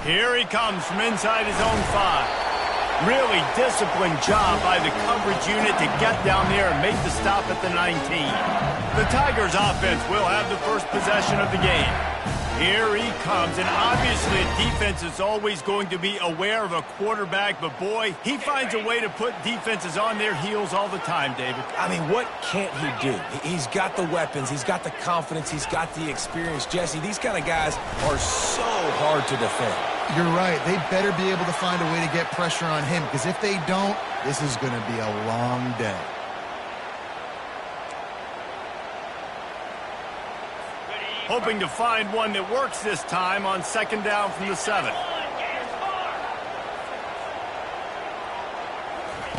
Here he comes from inside his own 5. Really disciplined job by the coverage unit to get down there and make the stop at the 19. The Tigers offense will have the first possession of the game. Here he comes, and obviously a defense is always going to be aware of a quarterback, but boy, he finds a way to put defenses on their heels all the time, David. I mean, what can't he do? He's got the weapons, he's got the confidence, he's got the experience. Jesse, these kind of guys are so hard to defend. You're right. They better be able to find a way to get pressure on him, because if they don't, this is going to be a long day. Hoping to find one that works this time on second down from the 7.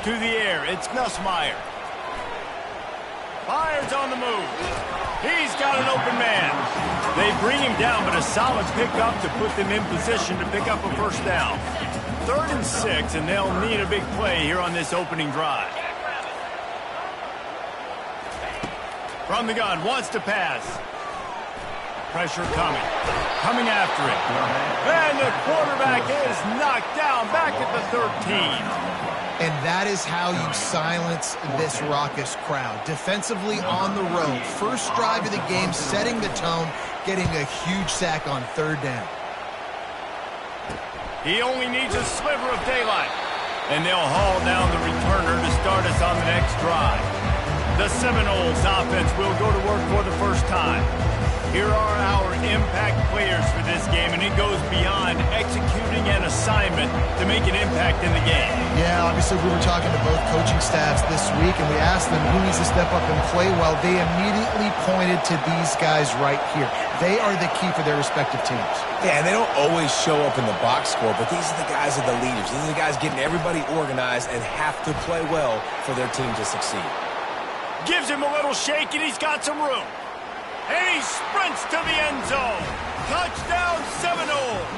To the air, it's Nussmeier. Fires on the move. He's got an open man. They bring him down, but a solid pickup to put them in position to pick up a first down. 3rd and 6, and they'll need a big play here on this opening drive. From the gun, wants to pass. Pressure coming after it. And the quarterback is knocked down back at the 13. And that is how you silence this raucous crowd. Defensively on the road. First drive of the game, setting the tone, getting a huge sack on 3rd down. He only needs a sliver of daylight. And they'll haul down the returner to start us on the next drive. The Seminoles offense will go to work for the first time. Here are our impact players for this game, and it goes beyond executing an assignment to make an impact in the game. Yeah, obviously we were talking to both coaching staffs this week, and we asked them who needs to step up and play well. They immediately pointed to these guys right here. They are the key for their respective teams. Yeah, and they don't always show up in the box score, but these are the guys that are the leaders. These are the guys getting everybody organized and have to play well for their team to succeed. Gives him a little shake, and he's got some room. And he sprints to the end zone. Touchdown, Seminoles.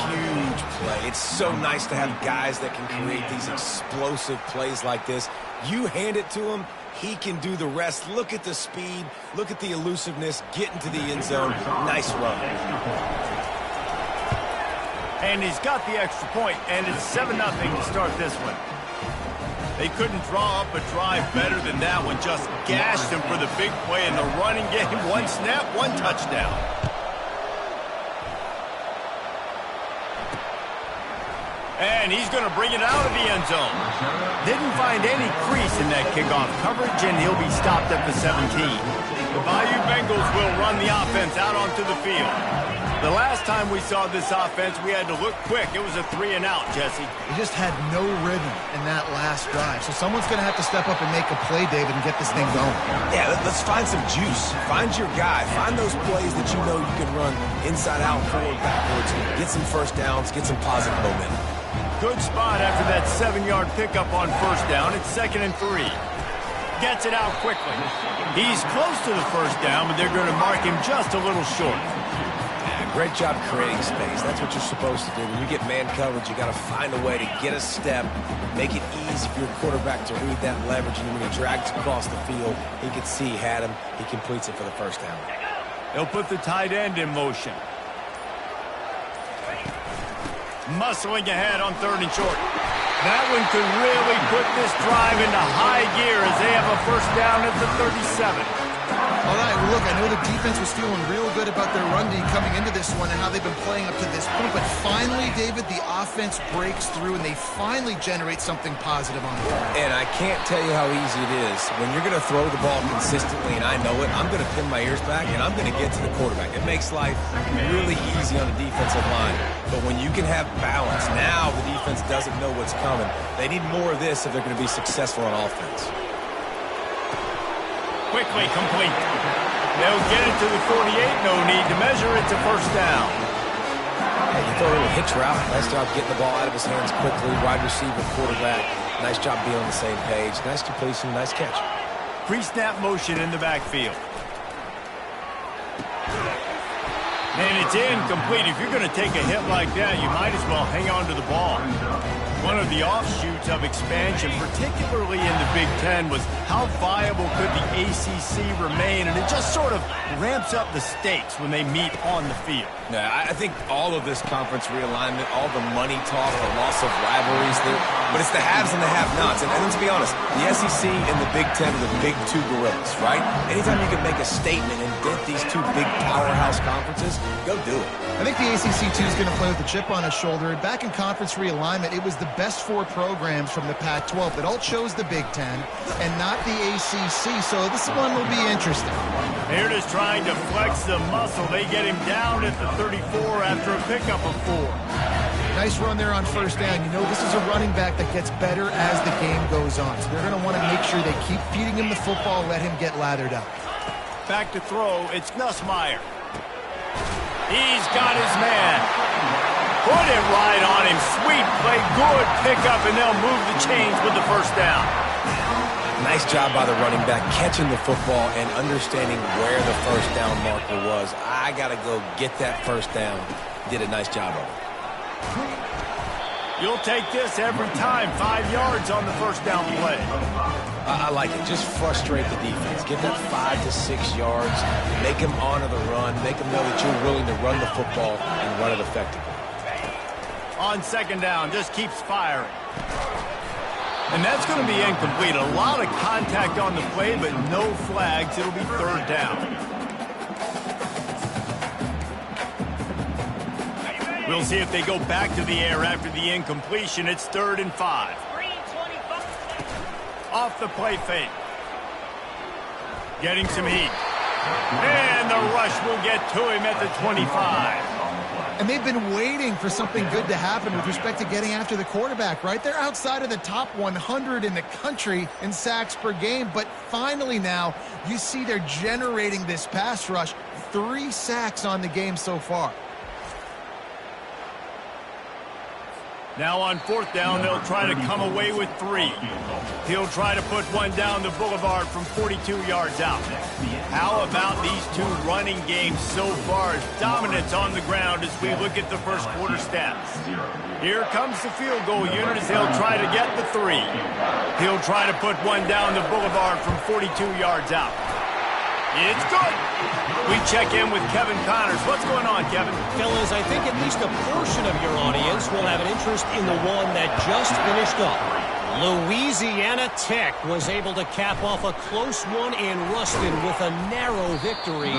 Huge play. It's so nice to have guys that can create these explosive plays like this. You hand it to him, he can do the rest. Look at the speed. Look at the elusiveness. Get into the end zone. Nice run. And he's got the extra point, and it's 7-0 to start this one. They couldn't draw up a drive better than that one. Just gashed him for the big play in the running game. 1 snap, 1 touchdown. And he's going to bring it out of the end zone. Didn't find any crease in that kickoff coverage, and he'll be stopped at the 17. The Bayou Bengals will run the offense out onto the field. The last time we saw this offense, we had to look quick. It was a 3-and-out, Jesse. They just had no rhythm in that last drive. So someone's going to have to step up and make a play, David, and get this thing going. Yeah, let's find some juice. Find your guy. Find those plays that you know you can run inside out, forward, backwards. Get some first downs. Get some positive momentum. Good spot after that 7-yard pickup on first down. It's 2nd and 3. Gets it out quickly. He's close to the first down, but they're going to mark him just a little short. Great job creating space. That's what you're supposed to do. When you get man coverage, you got to find a way to get a step, make it easy for your quarterback to read that leverage, and when he drags across the field, he can see he had him. He completes it for the first down. They'll put the tight end in motion. Muscling ahead on 3rd and short. That one could really put this drive into high gear as they have a first down at the 37. All right, well, look, I know the defense was feeling real good about their run D coming into this one and how they've been playing up to this point, but finally, David, the offense breaks through and they finally generate something positive on the ground. And I can't tell you how easy it is. When you're going to throw the ball consistently, and I know it, I'm going to pin my ears back and I'm going to get to the quarterback. It makes life really easy on the defensive line. But when you can have balance, now the defense doesn't know what's coming. They need more of this if they're going to be successful on offense. Quickly complete. They'll get it to the 48. No need to measure. It's a first down. Yeah, you throw a little hitch route. Nice job getting the ball out of his hands quickly. Wide receiver, quarterback. Nice job being on the same page. Nice completion. Nice catch. Pre-snap motion in the backfield. And it's incomplete. If you're going to take a hit like that, you might as well hang on to the ball. One of the offshoots of expansion, particularly in the Big Ten, was how viable could the ACC remain, and it just sort of ramps up the stakes when they meet on the field. Yeah, I think all of this conference realignment, all the money talk, the loss of rivalries, but it's the haves and the have-nots. And let's be honest, the SEC and the Big Ten are the big two gorillas, right? Anytime you can make a statement and dent these two big powerhouse conferences, go do it. I think the ACC, too, is going to play with a chip on his shoulder. And back in conference realignment, it was the best 4 programs from the Pac-12 that all chose the Big Ten and not the ACC. So this one will be interesting. They're just trying to flex the muscle. They get him down at the 34 after a pickup of 4. Nice run there on first down. You know, this is a running back that gets better as the game goes on. So they're going to want to make sure they keep feeding him the football, let him get lathered up. Back to throw, it's Nussmeier. He's got his man. Put it right on him. Sweet play, good pickup, and they'll move the chains with the first down. Nice job by the running back, catching the football and understanding where the first down marker was. I got to go get that first down. Did a nice job of it. You'll take this every time. 5 yards on the first down play. I like it. Just frustrate the defense. Get that 5 to 6 yards. Make them honor the run. Make them know that you're willing to run the football and run it effectively. On second down, just keeps firing. And that's going to be incomplete. A lot of contact on the play, but no flags. It'll be third down. We'll see if they go back to the air after the incompletion. It's 3rd and 5. Off the play fake. Getting some heat. And the rush will get to him at the 25. And they've been waiting for something good to happen with respect to getting after the quarterback, right? They're outside of the top 100 in the country in sacks per game, but finally now you see they're generating this pass rush. 3 sacks on the game so far. Now on 4th down, they'll try to come away with 3. He'll try to put one down the boulevard from 42 yards out. How about these two running games so far? Dominance on the ground as we look at the first quarter stats. Here comes the field goal unit as they'll try to get the 3. He'll try to put one down the boulevard from 42 yards out. It's good. We check in with Kevin Connors. What's going on, Kevin? Fellas, I think at least a portion of your audience will have an interest in the one that just finished up. Louisiana Tech was able to cap off a close one in Ruston with a narrow victory.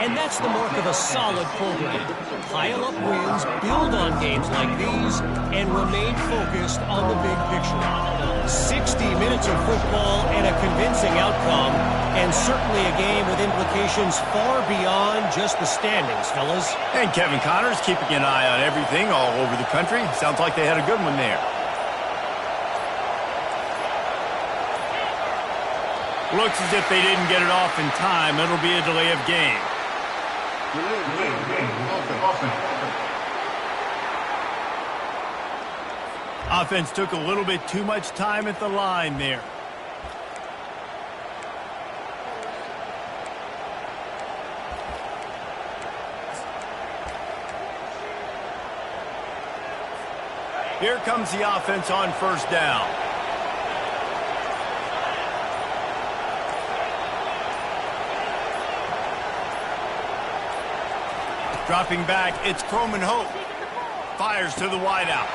And that's the mark of a solid program. Pile up wins, build on games like these, and remain focused on the big picture. 60 minutes of football and a convincing outcome, and certainly a game with implications far beyond just the standings, fellas. And Kevin Connors keeping an eye on everything all over the country. Sounds like they had a good one there. Looks as if they didn't get it off in time. It'll be a delay of game. Offense took a little bit too much time at the line there. Here comes the offense on first down. Dropping back, it's Croman Hope. Fires to the wideout.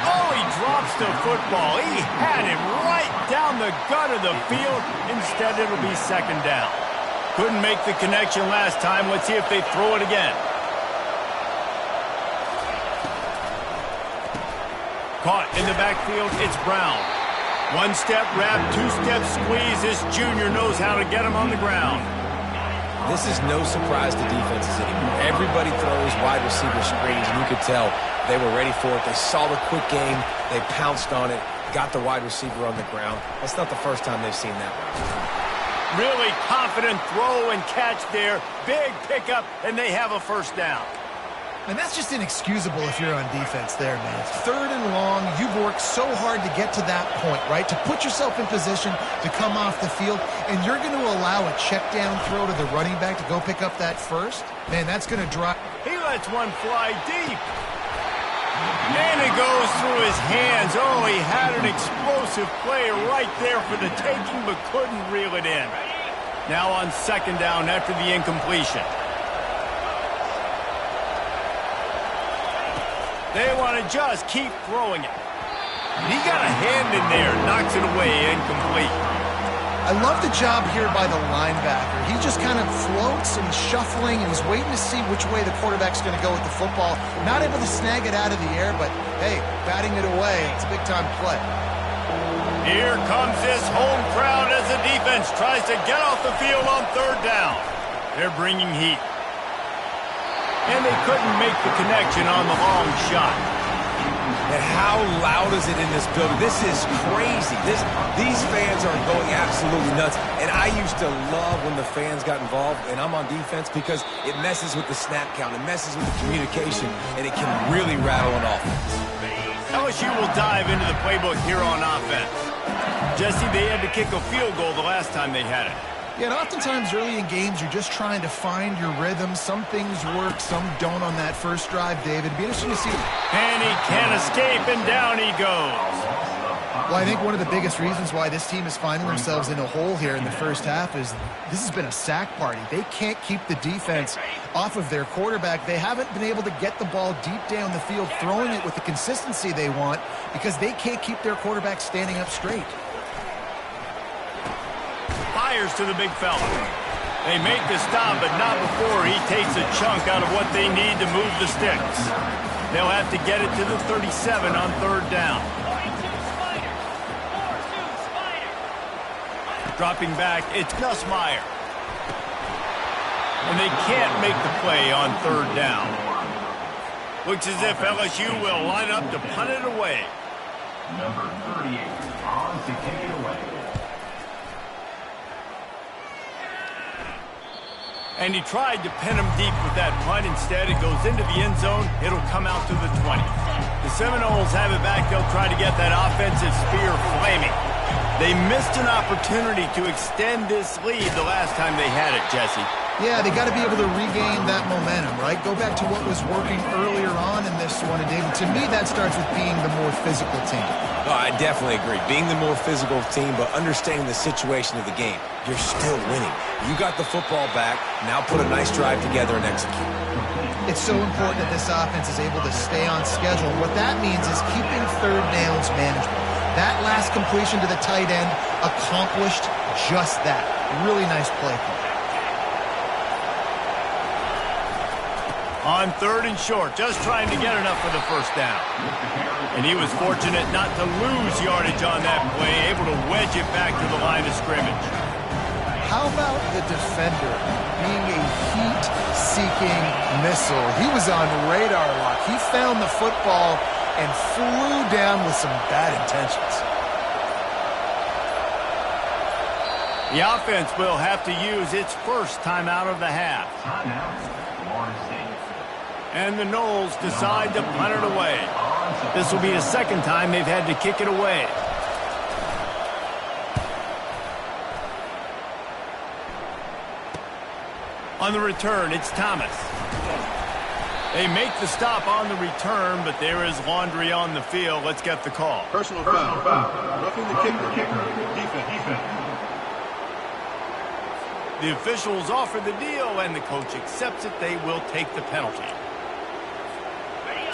Oh, he drops the football. He had him right down the gut of the field. Instead, it'll be second down. Couldn't make the connection last time. Let's see if they throw it again. Caught in the backfield, it's Brown. One-step wrap, two-step squeeze. This junior knows how to get him on the ground. This is no surprise to defenses anymore. Everybody throws wide receiver screens, and you could tell they were ready for it. They saw the quick game. They pounced on it, got the wide receiver on the ground. That's not the first time they've seen that one. Really confident throw and catch there. Big pickup, and they have a first down. And that's just inexcusable if you're on defense there, man. 3rd and long, you've worked so hard to get to that point, right? To put yourself in position to come off the field, and you're going to allow a check down throw to the running back to go pick up that first? Man, that's going to drive. He lets one fly deep. And it goes through his hands. Oh, he had an explosive play right there for the taking, but couldn't reel it in. Now on second down after the incompletion. They want to just keep throwing it. And he got a hand in there, knocks it away, incomplete. I love the job here by the linebacker. He just kind of floats and he's shuffling and he's waiting to see which way the quarterback's going to go with the football. Not able to snag it out of the air, but hey, batting it away, it's a big-time play. Here comes this home crowd as the defense tries to get off the field on third down. They're bringing heat. And they couldn't make the connection on the long shot. And how loud is it in this building? This is crazy. These fans are going absolutely nuts. And I used to love when the fans got involved, and I'm on defense, because it messes with the snap count. It messes with the communication, and it can really rattle an offense. LSU will dive into the playbook here on offense. Jesse, they had to kick a field goal the last time they had it. Yeah, and oftentimes early in games, you're just trying to find your rhythm. Some things work, some don't on that first drive, David. It'd be interesting to see. And he can't escape, and down he goes. Well, I think one of the biggest reasons why this team is finding themselves in a hole here in the first half is this has been a sack party. They can't keep the defense off of their quarterback. They haven't been able to get the ball deep down the field, throwing it with the consistency they want, because they can't keep their quarterback standing up straight. Fires to the big fella. They make the stop, but not before he takes a chunk out of what they need to move the sticks. They'll have to get it to the 37 on third down. Dropping back, it's Gus Meyer. And they can't make the play on third down. Looks as if LSU will line up to punt it away. Number 38 on to kick it away. And he tried to pin him deep with that punt. Instead, it goes into the end zone. It'll come out to the 20. The Seminoles have it back. They'll try to get that offensive spear flaming. They missed an opportunity to extend this lead the last time they had it, Jesse. Yeah, they got to be able to regain that momentum, right? Go back to what was working earlier on in this one. And David, to me, that starts with being the more physical team. Oh, I definitely agree. Being the more physical team, but understanding the situation of the game. You're still winning. You got the football back. Now put a nice drive together and execute. It's so important that this offense is able to stay on schedule. What that means is keeping third downs manageable. That last completion to the tight end accomplished just that. Really nice play call. On third and short, just trying to get enough for the first down. And he was fortunate not to lose yardage on that play, able to wedge it back to the line of scrimmage. How about the defender being a heat-seeking missile? He was on radar lock. He found the football and flew down with some bad intentions. The offense will have to use its first timeout of the half. And the Noles decide to punt it away. This will be the second time they've had to kick it away. On the return, it's Thomas. They make the stop on the return, but there is laundry on the field. Let's get the call. Personal foul. Roughing the kicker. Defense. The officials offer the deal, and the coach accepts it. They will take the penalty.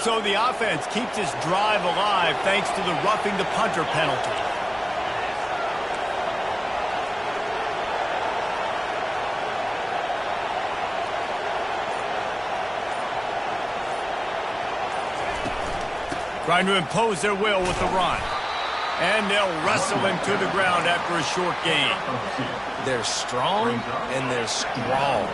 So the offense keeps this drive alive thanks to the roughing the punter penalty. Trying to impose their will with the run. And they'll wrestle him to the ground after a short gain. They're strong and they're strong.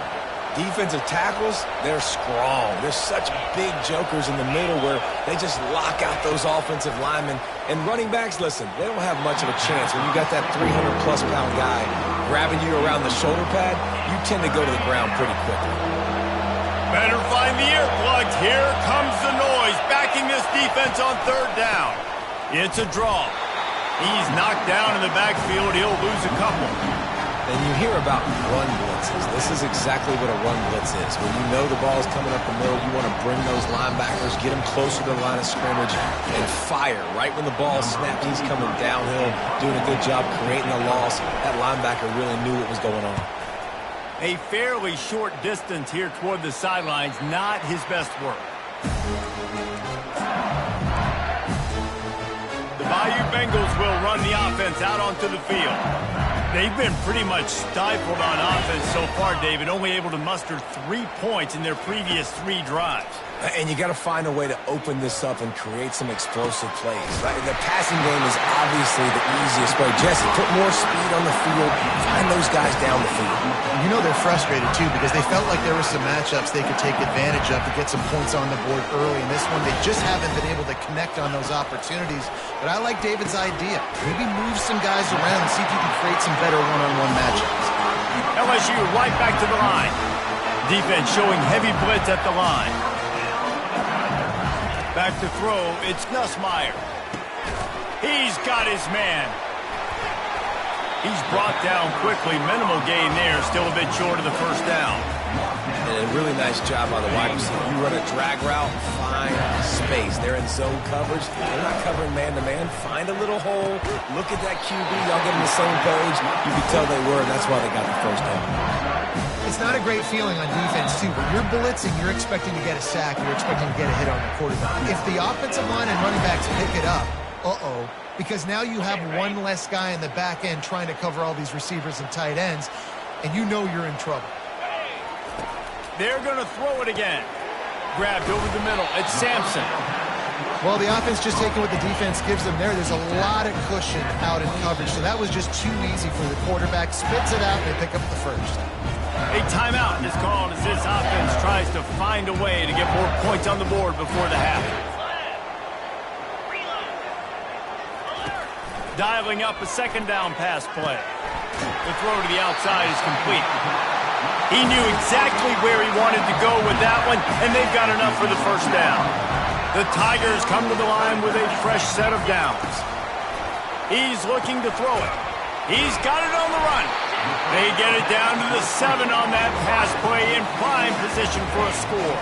Defensive tackles, they're strong. There's such big jokers in the middle where they just lock out those offensive linemen. And running backs, listen, they don't have much of a chance. When you got that 300-plus pound guy grabbing you around the shoulder pad, you tend to go to the ground pretty quickly. Better find the earplugs. Here comes the noise, backing this defense on third down. It's a draw. He's knocked down in the backfield. He'll lose a couple. And you hear about run blitzes. This is exactly what a run blitz is. When you know the ball is coming up the middle, you want to bring those linebackers, get them closer to the line of scrimmage, and fire. Right when the ball snapped, he's coming downhill, doing a good job creating a loss. That linebacker really knew what was going on. A fairly short distance here toward the sidelines, not his best work. The Bayou Bengals will run the offense out onto the field. They've been pretty much stifled on offense so far, David, only able to muster 3 points in their previous 3 drives. And you got to find a way to open this up and create some explosive plays. Right? The passing game is obviously the easiest way. Jesse, put more speed on the field. Find those guys down the field. You know they're frustrated, too, because they felt like there were some matchups they could take advantage of to get some points on the board early. In this one, they just haven't been able to connect on those opportunities. But I like David's idea. Maybe move some guys around and see if you can create some better one-on-one matchups. LSU right back to the line. Defense showing heavy blitz at the line. Back to throw, it's Nussmeier. He's got his man. He's brought down quickly. Minimal gain there, still a bit short of the first down. And a really nice job by the wide receiver. You run a drag route, find space. They're in zone coverage. They're not covering man-to-man. Find a little hole. Look at that QB. Y'all get on the same page. You can tell they were, and that's why they got the first down. It's not a great feeling on defense, too. When you're blitzing, you're expecting to get a sack. You're expecting to get a hit on the quarterback. If the offensive line and running backs pick it up, because now you have one less guy in the back end trying to cover all these receivers and tight ends, and you know you're in trouble. They're going to throw it again. Grabbed over the middle. It's Sampson. Well, the offense just taking what the defense gives them there. There's a lot of cushion out in coverage, so that was just too easy for the quarterback. Spits it out, and they pick up the first. A timeout is called as this offense tries to find a way to get more points on the board before the half. Dialing up a second down pass play. The throw to the outside is complete. He knew exactly where he wanted to go with that one, and they've got enough for the first down. The Tigers come to the line with a fresh set of downs. He's looking to throw it. He's got it on the run. They get it down to the 7 on that pass play in prime position for a score.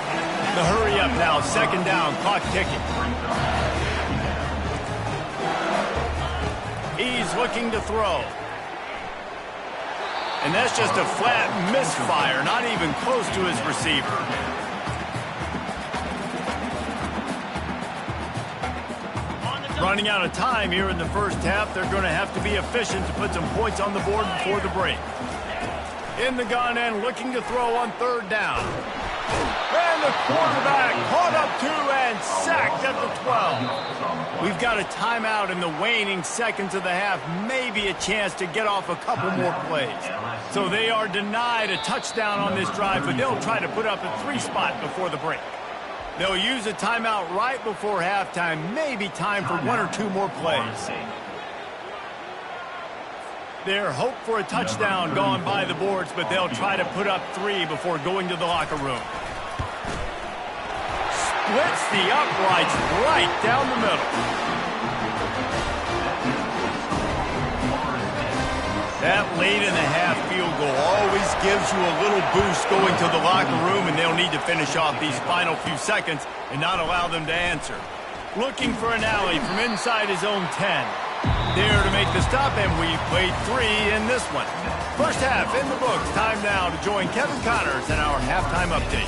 The hurry up now, second down, clock ticking. He's looking to throw. And that's just a flat misfire, not even close to his receiver. Running out of time here in the first half, they're going to have to be efficient to put some points on the board before the break. In the gun and looking to throw on third down. And the quarterback caught up to and sacked at the 12. We've got a timeout in the waning seconds of the half, maybe a chance to get off a couple more plays. So they are denied a touchdown on this drive, but they'll try to put up a 3 spot before the break. They'll use a timeout right before halftime, maybe time for 1 or 2 more plays. Their hope for a touchdown gone by the boards, but they'll try to put up 3 before going to the locker room. Splits the uprights right down the middle. That late in the half field goal always gives you a little boost going to the locker room, and they'll need to finish off these final few seconds and not allow them to answer. Looking for an alley from inside his own 10. There to make the stop, and we've played 3 in this one. First half in the books. Time now to join Kevin Connors in our halftime update.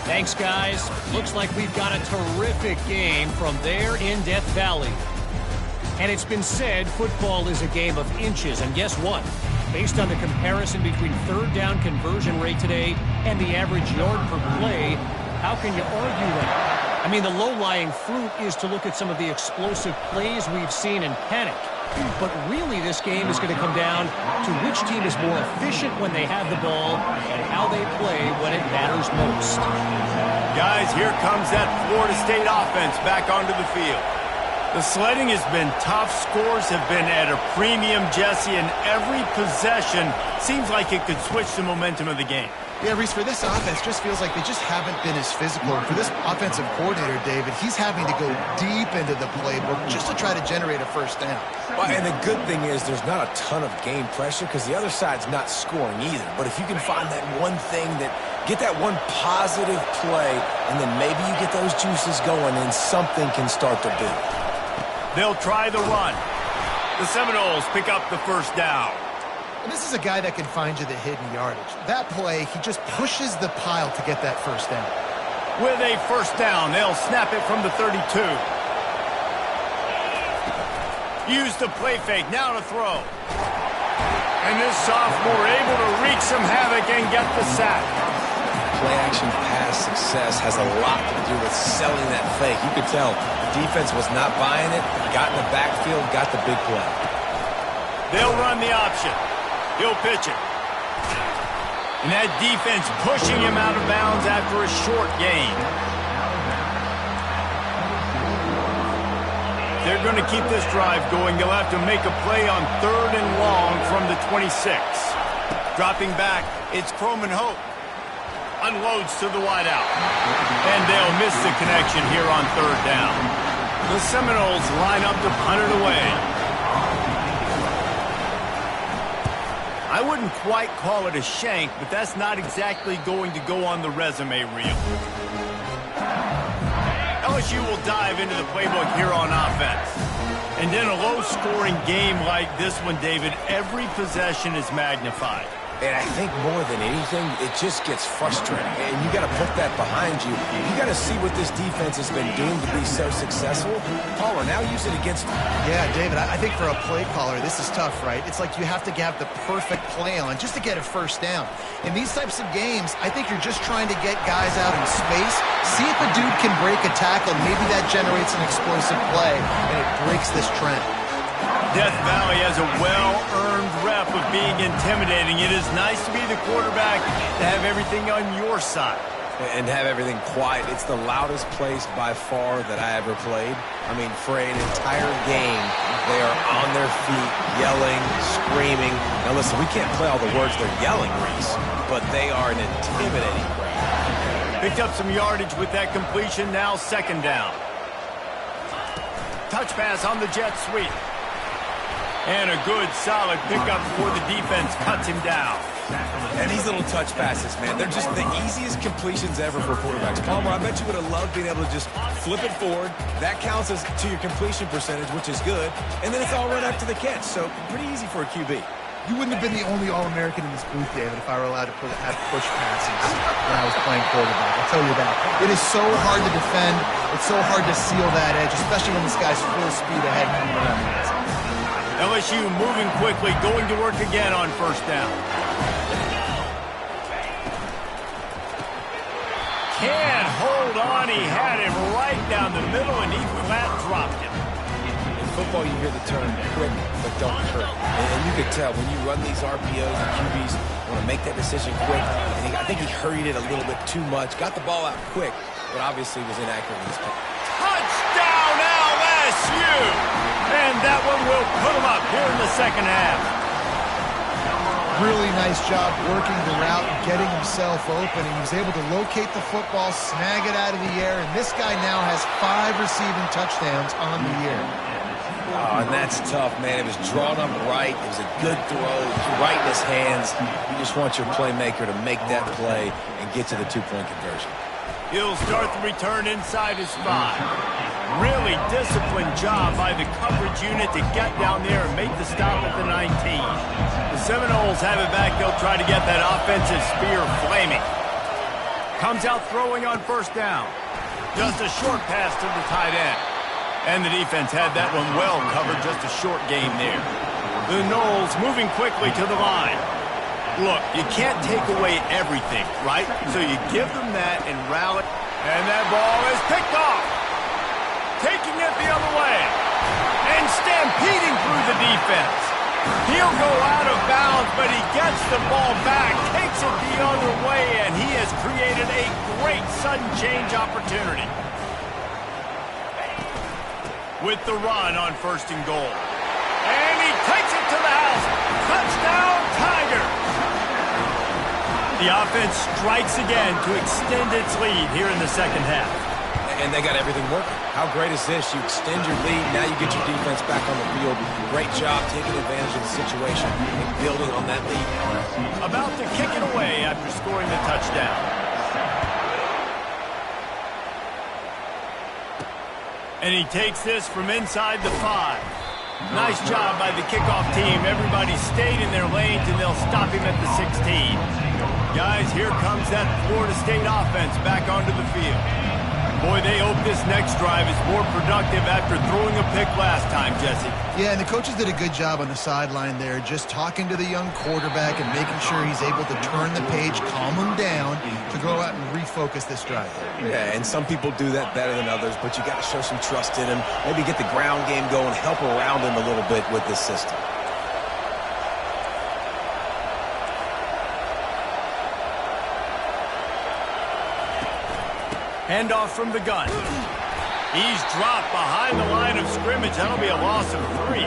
Thanks, guys. Looks like we've got a terrific game from there in Death Valley. And it's been said football is a game of inches, and guess what? Based on the comparison between third down conversion rate today and the average yard per play, how can you argue that? I mean, the low-lying fruit is to look at some of the explosive plays we've seen in panic. But really, this game is going to come down to which team is more efficient when they have the ball and how they play when it matters most. Guys, here comes that Florida State offense back onto the field. The sledding has been tough. Scores have been at a premium, Jesse, and every possession seems like it could switch the momentum of the game. Yeah, Reese, for this offense, just feels like they just haven't been as physical. And for this offensive coordinator, David, he's having to go deep into the playbook just to try to generate a first down. Well, and the good thing is there's not a ton of game pressure because the other side's not scoring either. But if you can find that one thing get that one positive play, and then maybe you get those juices going and something can start to build. They'll try the run. The Seminoles pick up the first down. And this is a guy that can find you the hidden yardage. That play, he just pushes the pile to get that first down. With a first down, they'll snap it from the 32. Use the play fake, now to throw. And this sophomore able to wreak some havoc and get the sack. Play-action pass success has a lot to do with selling that fake. You could tell the defense was not buying it, got in the backfield, got the big play. They'll run the option. He'll pitch it. And that defense pushing him out of bounds after a short gain. They're going to keep this drive going. They'll have to make a play on 3rd and long from the 26. Dropping back, it's Croman Hope. Unloads to the wideout. And they'll miss the connection here on 3rd down. The Seminoles line up to punt it away. I wouldn't quite call it a shank, but that's not exactly going to go on the resume reel. LSU will dive into the playbook here on offense. And in a low-scoring game like this one, David, every possession is magnified. And I think more than anything, it just gets frustrating. And you got to put that behind you. You got to see what this defense has been doing to be so successful. Caller, now use it against them. Yeah, David, I think for a play caller, this is tough, right? It's like you have to have the perfect play on just to get a first down. In these types of games, I think you're just trying to get guys out in space, see if a dude can break a tackle. Maybe that generates an explosive play, and it breaks this trend. Death Valley has a well-earned rep of being intimidating. It is nice to be the quarterback, to have everything on your side. And have everything quiet. It's the loudest place by far that I ever played. I mean, for an entire game, they are on their feet, yelling, screaming. Now listen, we can't play all the words they're yelling, Reese, but they are an intimidating crowd. Picked up some yardage with that completion, now 2nd down. Touch pass on the jet sweep. And a good, solid pickup before the defense cuts him down. And these little touch passes, man, they're just the easiest completions ever for quarterbacks. Palmer, I bet you would have loved being able to just flip it forward. That counts as to your completion percentage, which is good. And then it's all run up to the catch, so pretty easy for a QB. You wouldn't have been the only All-American in this booth, David, if I were allowed to have push passes when I was playing quarterback. I'll tell you that. It is so hard to defend. It's so hard to seal that edge, especially when this guy's full speed ahead coming around the outside. LSU moving quickly, going to work again on 1st down. Can't hold on. He had him right down the middle, and he flat dropped him. In football, you hear the term quick, but don't hurt. And you could tell when you run these RPOs and QBs want to make that decision quick. And I think he hurried it a little bit too much, got the ball out quick, but obviously was inaccurate in his play. Touchdown, LSU! And that one will put him up here in the 2nd half. Really nice job working the route and getting himself open. He was able to locate the football, snag it out of the air, and this guy now has 5 receiving touchdowns on the year. Oh, and that's tough, man. It was drawn up right. It was a good throw. It was right in his hands. You just want your playmaker to make that play and get to the 2-point conversion. He'll start the return inside his 5. Really disciplined job by the coverage unit to get down there and make the stop at the 19. The Seminoles have it back. They'll try to get that offensive spear flaming. Comes out throwing on 1st down. Just a short pass to the tight end. And the defense had that one well covered. Just a short game there. The Noles moving quickly to the line. Look, you can't take away everything, right? So you give them that and rally. And that ball is picked off. Taking it the other way. And stampeding through the defense. He'll go out of bounds, but he gets the ball back, takes it the other way, and he has created a great sudden change opportunity. With the run on 1st and goal. And he takes it to the house. Touchdown, Tigers! The offense strikes again to extend its lead here in the second half. And they got everything working. How great is this? You extend your lead, now you get your defense back on the field. Great job taking advantage of the situation and building on that lead. About to kick it away after scoring the touchdown. And he takes this from inside the 5. Nice job by the kickoff team. Everybody stayed in their lanes, and they'll stop him at the 16. Guys, here comes that Florida State offense back onto the field. Boy, they hope this next drive is more productive after throwing a pick last time, Jesse. Yeah, and the coaches did a good job on the sideline there, just talking to the young quarterback and making sure he's able to turn the page, calm him down, to go out and refocus this drive. Yeah, and some people do that better than others, but you got to show some trust in him. Maybe get the ground game going, help around him a little bit with this system. Handoff from the gun. He's dropped behind the line of scrimmage. That'll be a loss of 3.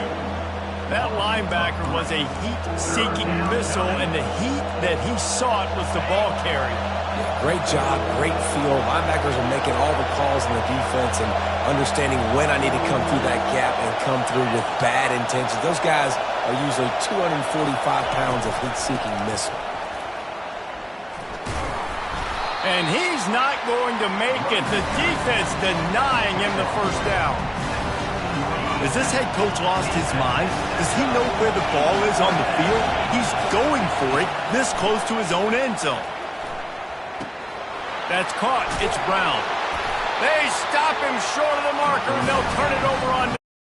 That linebacker was a heat-seeking missile, and the heat that he sought was the ball carry. Yeah, great job, great feel. Linebackers are making all the calls in the defense and understanding when I need to come through that gap and come through with bad intentions. Those guys are usually 245 pounds of heat-seeking missile. And he's not going to make it. The defense denying him the first down. Has this head coach lost his mind? Does he know where the ball is on the field? He's going for it this close to his own end zone. That's caught. It's Brown. They stop him short of the marker, and they'll turn it over on